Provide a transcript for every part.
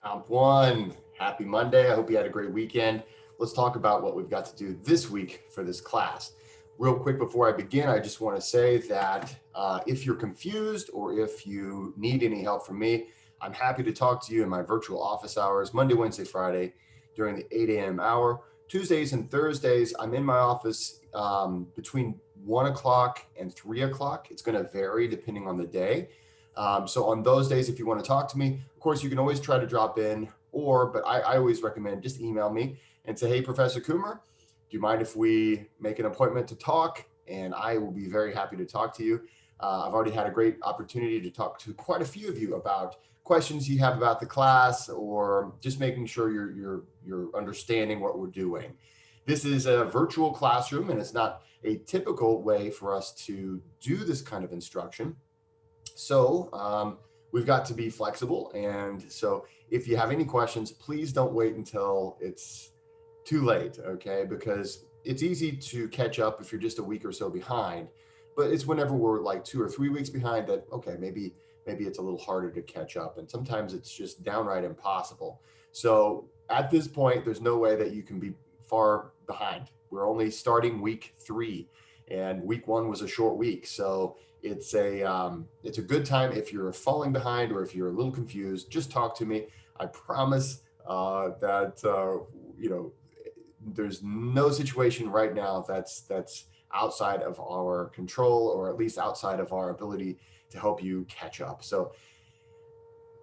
Comp one, happy Monday. I hope you had a great weekend. Let's talk about what we've got to do this week for this class. Real quick before I begin, I just want to say that if you're confused or if you need any help from me, I'm happy to talk to you in my virtual office hours, Monday, Wednesday, Friday, during the 8 a.m. hour. Tuesdays and Thursdays, I'm in my office between 1 o'clock and 3 o'clock. It's going to vary depending on the day. So on those days, if you want to talk to me, of course, you can always try to drop in, but I always recommend just email me and say, hey, Professor Coomer, do you mind if we make an appointment to talk? And I will be very happy to talk to you. I've already had a great opportunity to talk to quite a few of you about questions you have about the class, or just making sure you're understanding what we're doing. This is a virtual classroom, and it's not a typical way for us to do this kind of instruction. So we've got to be flexible. And so if you have any questions, please don't wait until it's too late, okay? Because it's easy to catch up if you're just a week or so behind, but it's whenever we're like 2 or 3 weeks behind that, okay, maybe it's a little harder to catch up. And sometimes it's just downright impossible. So at this point, there's no way that you can be far behind. We're only starting week 3, and week 1 was a short week. So it's a good time if you're falling behind or if you're a little confused. Just talk to me. I promise that there's no situation right now that's outside of our control, or at least outside of our ability to help you catch up. So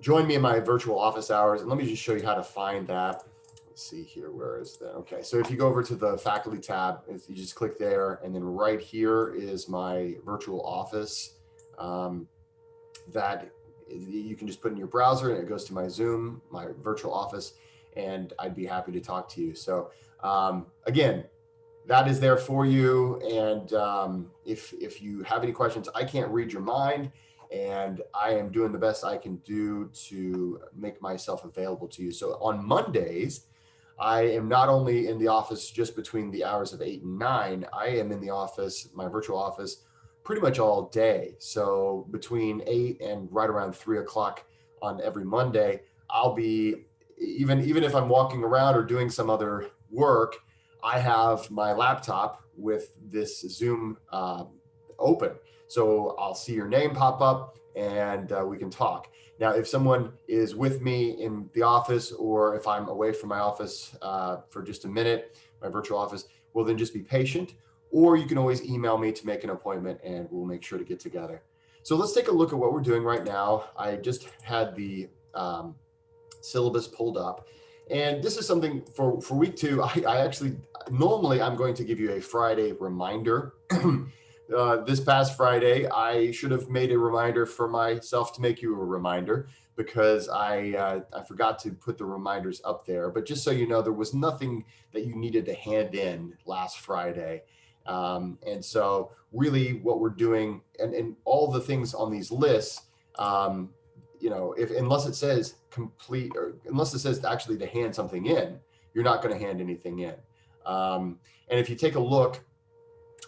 join me in my virtual office hours, and let me just show you how to find that. Let's see here, where is that? Okay, so if you go over to the faculty tab, if you just click there, and then right here is my virtual office that you can just put in your browser, and it goes to my Zoom, my virtual office, and I'd be happy to talk to you. So again, that is there for you. And if you have any questions, I can't read your mind, and I am doing the best I can do to make myself available to you. So on Mondays, I am not only in the office just between the hours of 8 and 9, I am in the office, my virtual office, pretty much all day. So between 8 and right around 3 o'clock on every Monday, I'll be, even if I'm walking around or doing some other work, I have my laptop with this Zoom open. So I'll see your name pop up, and we can talk. Now, if someone is with me in the office, or if I'm away from my office for just a minute, my virtual office, well, then just be patient. Or you can always email me to make an appointment, and we'll make sure to get together. So let's take a look at what we're doing right now. I just had the syllabus pulled up. And this is something for week 2. I actually, normally I'm going to give you a Friday reminder. This past Friday, I should have made a reminder for myself to make you a reminder, because I forgot to put the reminders up there. But just so you know, there was nothing that you needed to hand in last Friday. And so really what we're doing, and all the things on these lists, unless it says complete, or unless it says actually to hand something in, you're not going to hand anything in. And if you take a look,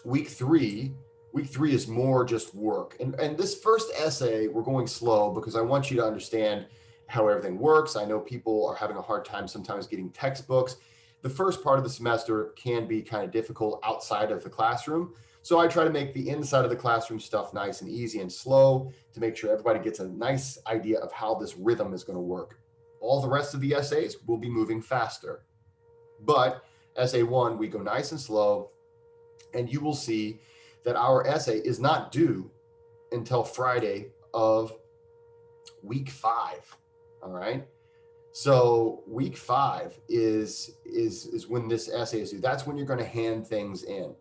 week three is more just work. And this first essay, we're going slow because I want you to understand how everything works. I know people are having a hard time sometimes getting textbooks. The first part of the semester can be kind of difficult outside of the classroom. So I try to make the inside of the classroom stuff nice and easy and slow to make sure everybody gets a nice idea of how this rhythm is going to work. All the rest of the essays will be moving faster. But essay 1, we go nice and slow, and you will see that our essay is not due until Friday of week 5. All right. So week 5 is when this essay is due. That's when you're going to hand things in.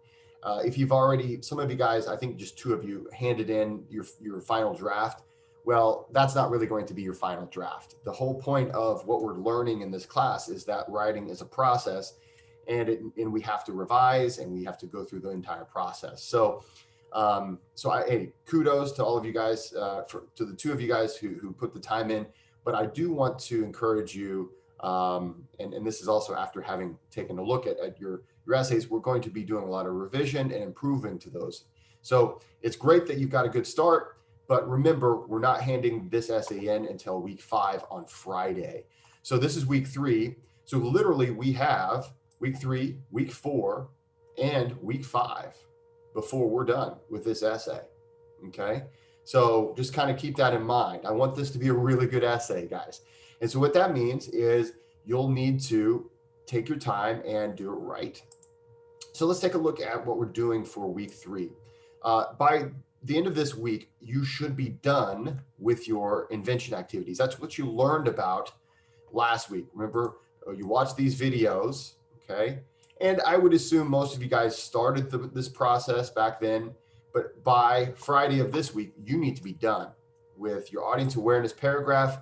If you've already, some of you guys, I think just 2 of you handed in your final draft. Well, that's not really going to be your final draft. The whole point of what we're learning in this class is that writing is a process, and we have to revise, and we have to go through the entire process. So hey, kudos to all of you guys, to the 2 of you guys who put the time in. But I do want to encourage you, and this is also after having taken a look at your essays, we're going to be doing a lot of revision and improving to those. So it's great that you've got a good start, but remember, we're not handing this essay in until week 5 on Friday. So this is week 3. So literally we have week 3, week 4, and week 5 before we're done with this essay. Okay. So just kind of keep that in mind. I want this to be a really good essay, guys. And so what that means is you'll need to take your time and do it right. So let's take a look at what we're doing for week 3. By the end of this week, you should be done with your invention activities. That's what you learned about last week. Remember, you watched these videos, okay? And I would assume most of you guys started this process back then, but by Friday of this week, you need to be done with your audience awareness paragraph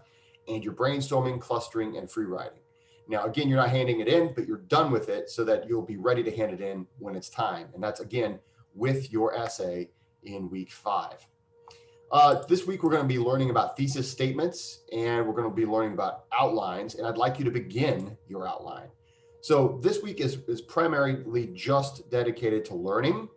and your brainstorming, clustering, and free writing. Now, again, you're not handing it in, but you're done with it so that you'll be ready to hand it in when it's time. And that's, again, with your essay in week 5. This week, we're going to be learning about thesis statements, and we're going to be learning about outlines, and I'd like you to begin your outline. So this week is primarily just dedicated to learning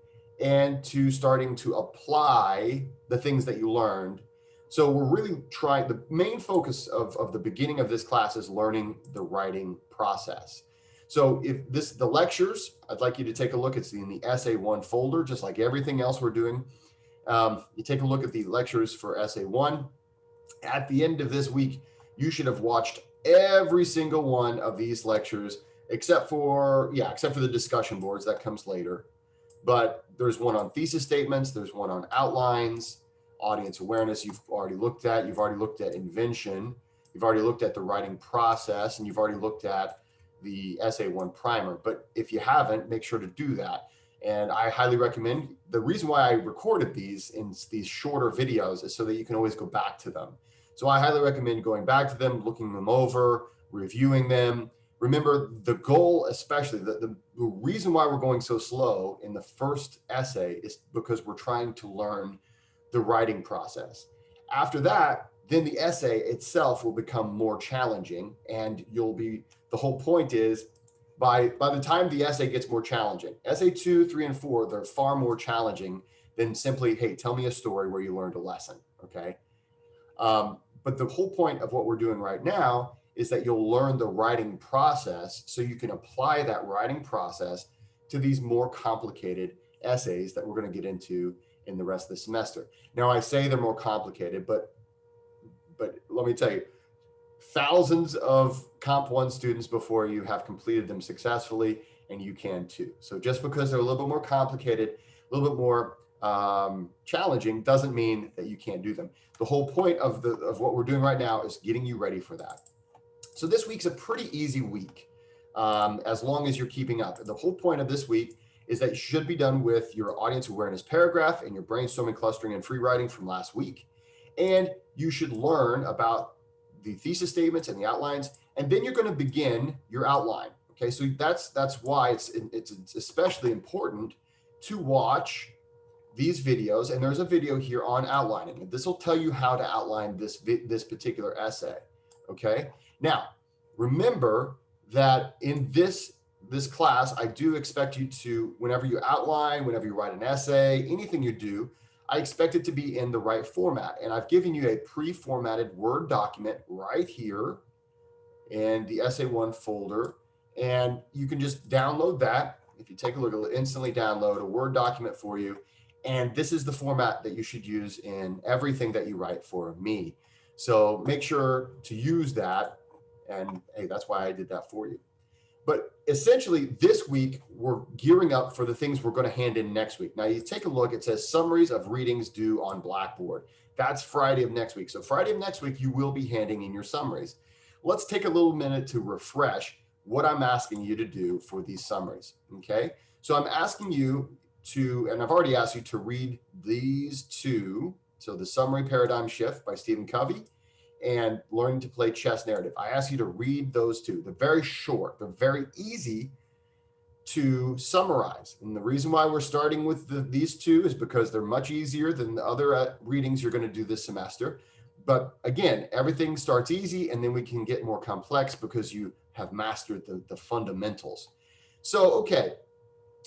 and to starting to apply the things that you learned. So we're really trying, the main focus of the beginning of this class is learning the writing process. So if the lectures, I'd like you to take a look. It's in the Essay 1 folder, just like everything else we're doing. You take a look at the lectures for Essay 1. At the end of this week, you should have watched every single one of these lectures, except for the discussion boards. That comes later. But there's one on thesis statements. There's one on outlines. Audience awareness, you've already looked at. You've already looked at invention. You've already looked at the writing process, and you've already looked at the Essay 1 primer. But if you haven't, make sure to do that. And I highly recommend, the reason why I recorded these in these shorter videos is so that you can always go back to them. So I highly recommend going back to them, looking them over, reviewing them. Remember, the goal, especially the reason why we're going so slow in the first essay is because we're trying to learn the writing process. After that, then the essay itself will become more challenging, and the whole point is by the time the essay gets more challenging, essay 2, 3, and 4, they're far more challenging than simply, hey, tell me a story where you learned a lesson, okay? But the whole point of what we're doing right now is that you'll learn the writing process so you can apply that writing process to these more complicated essays that we're going to get into in the rest of the semester. Now, I say they're more complicated, but let me tell you, thousands of Comp 1 students before you have completed them successfully, and you can too. So just because they're a little bit more complicated, a little bit more challenging, doesn't mean that you can't do them. The whole point of what we're doing right now is getting you ready for that. So this week's a pretty easy week, as long as you're keeping up. The whole point of this week is that you should be done with your audience awareness paragraph and your brainstorming, clustering, and free writing from last week. And you should learn about the thesis statements and the outlines, and then you're going to begin your outline. Okay, so that's why it's especially important to watch these videos. And there's a video here on outlining. This will tell you how to outline this particular essay. Okay, now remember that in this class, I do expect you to, whenever you outline, whenever you write an essay, anything you do, I expect it to be in the right format. And I've given you a pre-formatted Word document right here in the Essay 1 folder. And you can just download that. If you take a look, it'll instantly download a Word document for you. And this is the format that you should use in everything that you write for me. So make sure to use that. And hey, that's why I did that for you. But essentially, this week, we're gearing up for the things we're going to hand in next week. Now, you take a look, it says Summaries of Readings due on Blackboard. That's Friday of next week. So Friday of next week, you will be handing in your summaries. Let's take a little minute to refresh what I'm asking you to do for these summaries, okay? So I'm asking you to, and I've already asked you to read these two. So The Summary Paradigm Shift by Stephen Covey and Learning to Play Chess Narrative. I ask you to read those two. They're very short. They're very easy to summarize. And the reason why we're starting with these two is because they're much easier than the other readings you're going to do this semester. But again, everything starts easy, and then we can get more complex because you have mastered the fundamentals. So, okay.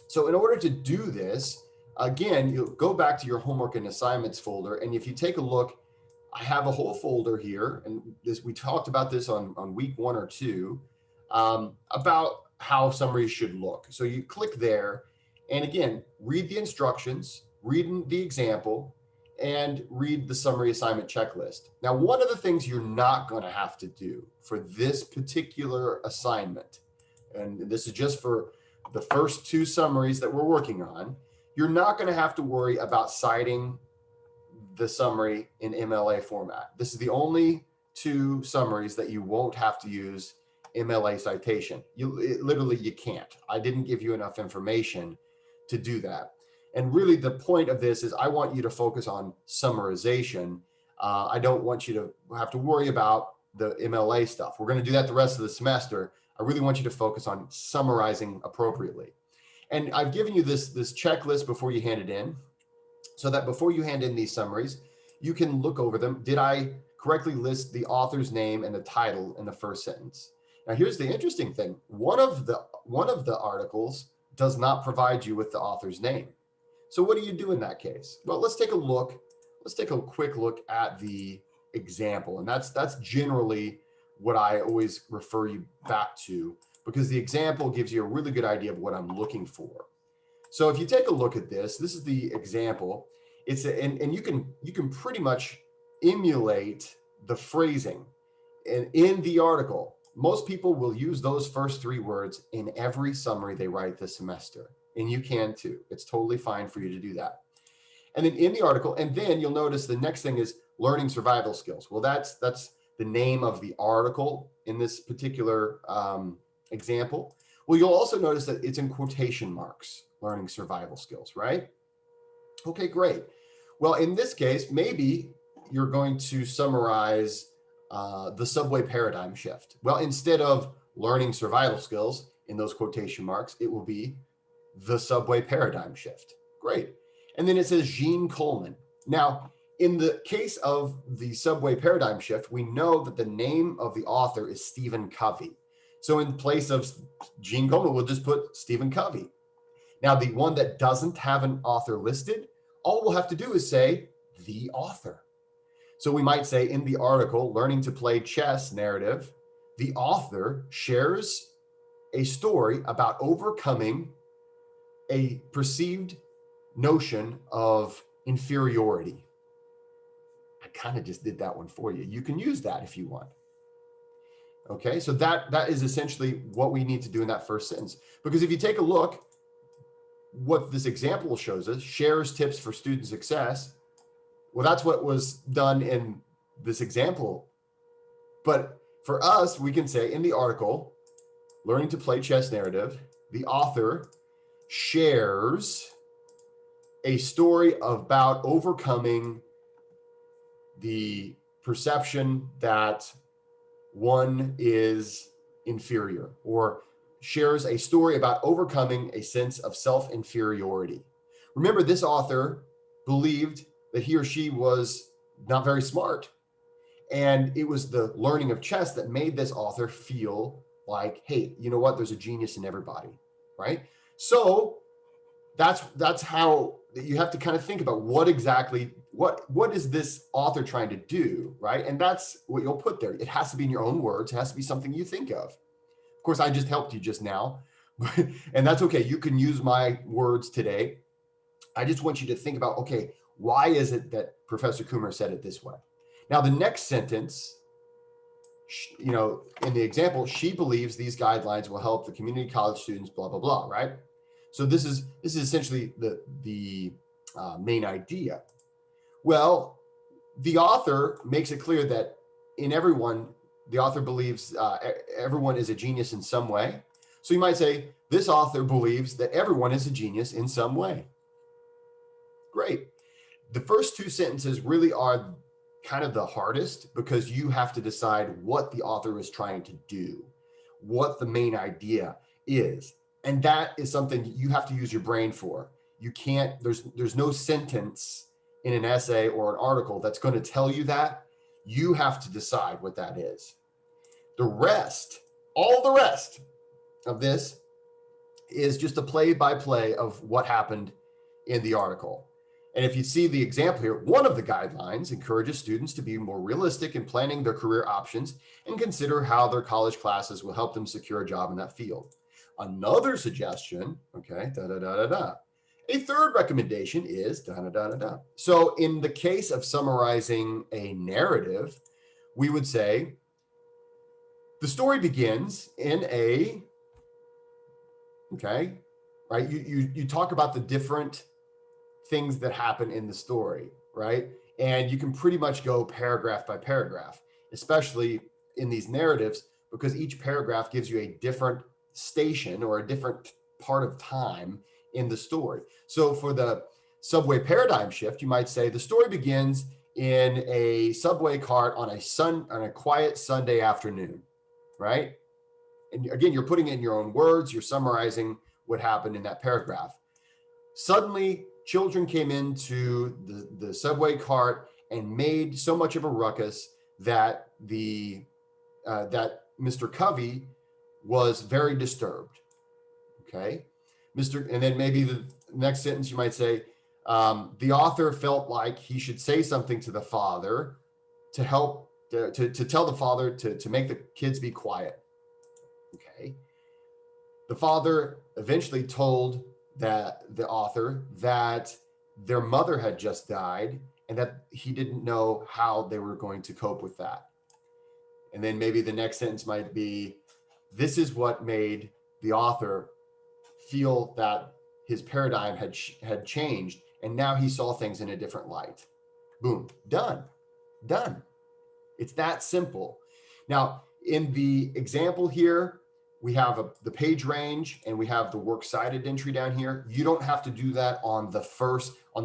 So in order to do this, again, you'll go back to your homework and assignments folder. And if you take a look, I have a whole folder here, and we talked about this on week 1 or 2, about how summaries should look. So you click there, and again, read the instructions, read the example, and read the summary assignment checklist. Now, one of the things you're not going to have to do for this particular assignment, and this is just for the first 2 summaries that we're working on, you're not going to have to worry about citing the summary in MLA format. This is the only 2 summaries that you won't have to use MLA citation. Literally, you can't. I didn't give you enough information to do that. And really, the point of this is I want you to focus on summarization. I don't want you to have to worry about the MLA stuff. We're going to do that the rest of the semester. I really want you to focus on summarizing appropriately. And I've given you this checklist before you hand it in, so that before you hand in these summaries, you can look over them. Did I correctly list the author's name and the title in the first sentence? Now, here's the interesting thing. One of the articles does not provide you with the author's name. So what do you do in that case? Well, let's take a look. Let's take a quick look at the example. And that's generally what I always refer you back to, because the example gives you a really good idea of what I'm looking for. So if you take a look at this is the example. And you can pretty much emulate the phrasing. And in the article, most people will use those first 3 words in every summary they write this semester. And you can too. It's totally fine for you to do that. And then in the article, and then you'll notice the next thing is learning survival skills. Well, that's the name of the article in this particular example. Well, you'll also notice that it's in quotation marks, learning survival skills, right? Okay, great. Well, in this case, maybe you're going to summarize the subway paradigm shift. Well, instead of learning survival skills in those quotation marks, it will be the subway paradigm shift. Great. And then it says Jean Coleman. Now, in the case of the subway paradigm shift, we know that the name of the author is Stephen Covey. So in place of Jean Coleman, we'll just put Stephen Covey. Now, the one that doesn't have an author listed, all we'll have to do is say the author. So we might say in the article, Learning to Play Chess narrative, the author shares a story about overcoming a perceived notion of inferiority. I kind of just did that one for you. You can use that if you want. Okay, so that is essentially what we need to do in that first sentence. Because if you take a look, what this example shows us, shares tips for student success. Well, that's what was done in this example. But for us, we can say in the article, Learning to Play Chess narrative, the author shares a story about overcoming the perception that one is inferior, or shares a story about overcoming a sense of self-inferiority. Remember, this author believed that he or she was not very smart. And it was the learning of chess that made this author feel like, hey, you know what? There's a genius in everybody, right? So that's how you have to kind of think about what is this author trying to do, right? And that's what you'll put there. It has to be in your own words. It has to be something you think of. Of course, I just helped you just now, and that's okay. You can use my words today. I just want you to think about, okay, why is it that Professor Coomer said it this way? Now, the next sentence, in the example, she believes these guidelines will help the community college students, blah, blah, blah, right? So this is essentially the main idea. Well, the author makes it clear that the author believes everyone is a genius in some way. So you might say, this author believes that everyone is a genius in some way. Great. The first 2 sentences really are kind of the hardest, because you have to decide what the author is trying to do, what the main idea is. And that is something you have to use your brain for. You can't, there's no sentence in an essay or an article that's going to tell you that. You have to decide what that is. All the rest of this is just a play-by-play of what happened in the article. And if you see the example here, one of the guidelines encourages students to be more realistic in planning their career options and consider how their college classes will help them secure a job in that field. Another suggestion, okay, da da da da da. A third recommendation is da da da da da. So in the case of summarizing a narrative, we would say the story begins in a, okay, right? You talk about the different things that happen in the story, right? And you can pretty much go paragraph by paragraph, especially in these narratives, because each paragraph gives you a different station or a different part of time in the story. So for the subway paradigm shift, you might say the story begins in a subway cart on a quiet Sunday afternoon, right? And again, you're putting it in your own words, you're summarizing what happened in that paragraph. Suddenly, children came into the subway cart and made so much of a ruckus that that Mr. Covey was very disturbed. Okay, and then maybe the next sentence you might say, the author felt like he should say something to the father to help to tell the father to make the kids be quiet. Okay, the father eventually told the author that their mother had just died and that he didn't know how they were going to cope with that. And then maybe the next sentence might be, this is what made the author feel that his paradigm had changed and now he saw things in a different light. Boom, done. It's that simple. Now, in the example here, we have the page range and we have the works cited entry down here. You don't have to do that on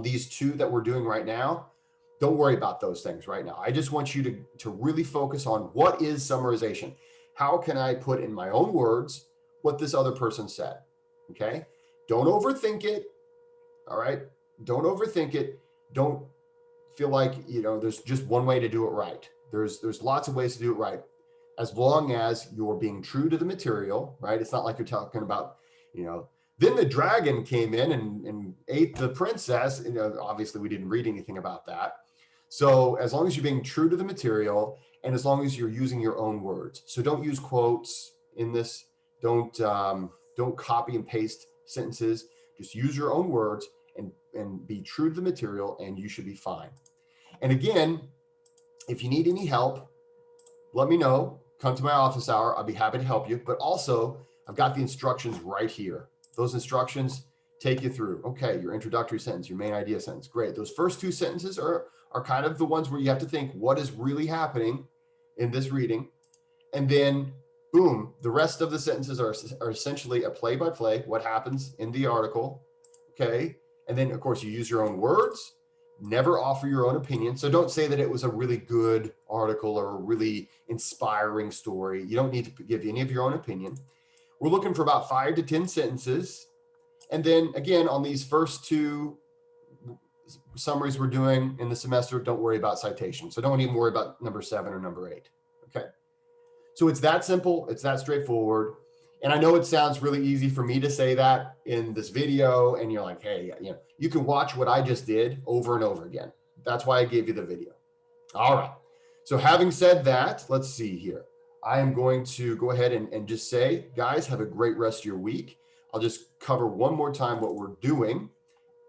these two that we're doing right now. Don't worry about those things right now. I just want you to really focus on what is summarization. How can I put in my own words what this other person said? Okay. Don't overthink it. All right. Don't overthink it. Don't feel like, there's just one way to do it right. There's lots of ways to do it right, as long as you're being true to the material, right? It's not like you're talking about, then the dragon came in and ate the princess. Obviously we didn't read anything about that. So as long as you're being true to the material and as long as you're using your own words. So don't use quotes in this. Don't copy and paste sentences. Just use your own words and be true to the material and you should be fine. And again, if you need any help, let me know. Come to my office hour. I'll be happy to help you. But also, I've got the instructions right here. Those instructions take you through. Okay, your introductory sentence, your main idea sentence. Great. Those first two sentences are kind of the ones where you have to think what is really happening in this reading. And then, boom, the rest of the sentences are essentially a play-by-play, what happens in the article. Okay. And then, of course, you use your own words. Never offer your own opinion. So don't say that it was a really good article or a really inspiring story. You don't need to give any of your own opinion. We're looking for about 5 to 10 sentences. And then again, on these first two summaries we're doing in the semester, don't worry about citation. So don't even worry about number 7 or number 8. Okay. So it's that simple. It's that straightforward. And I know it sounds really easy for me to say that in this video and you're like, hey, you can watch what I just did over and over again. That's why I gave you the video. All right. So having said that, let's see here. I am going to go ahead and just say, guys, have a great rest of your week. I'll just cover one more time what we're doing.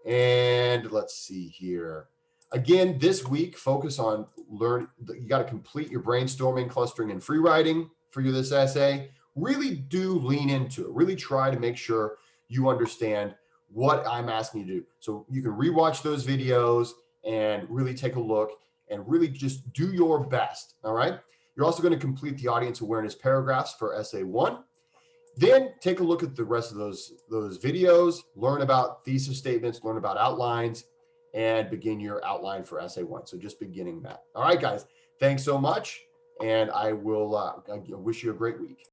And let's see here. Again, this week, focus on you got to complete your brainstorming, clustering, and free writing for this essay. Really do lean into it. Really try to make sure you understand what I'm asking you to do. So you can rewatch those videos and really take a look and really just do your best. All right. You're also going to complete the audience awareness paragraphs for essay 1. Then take a look at the rest of those videos, learn about thesis statements, learn about outlines, and begin your outline for essay 1. So just beginning that. All right, guys, thanks so much. And I will wish you a great week.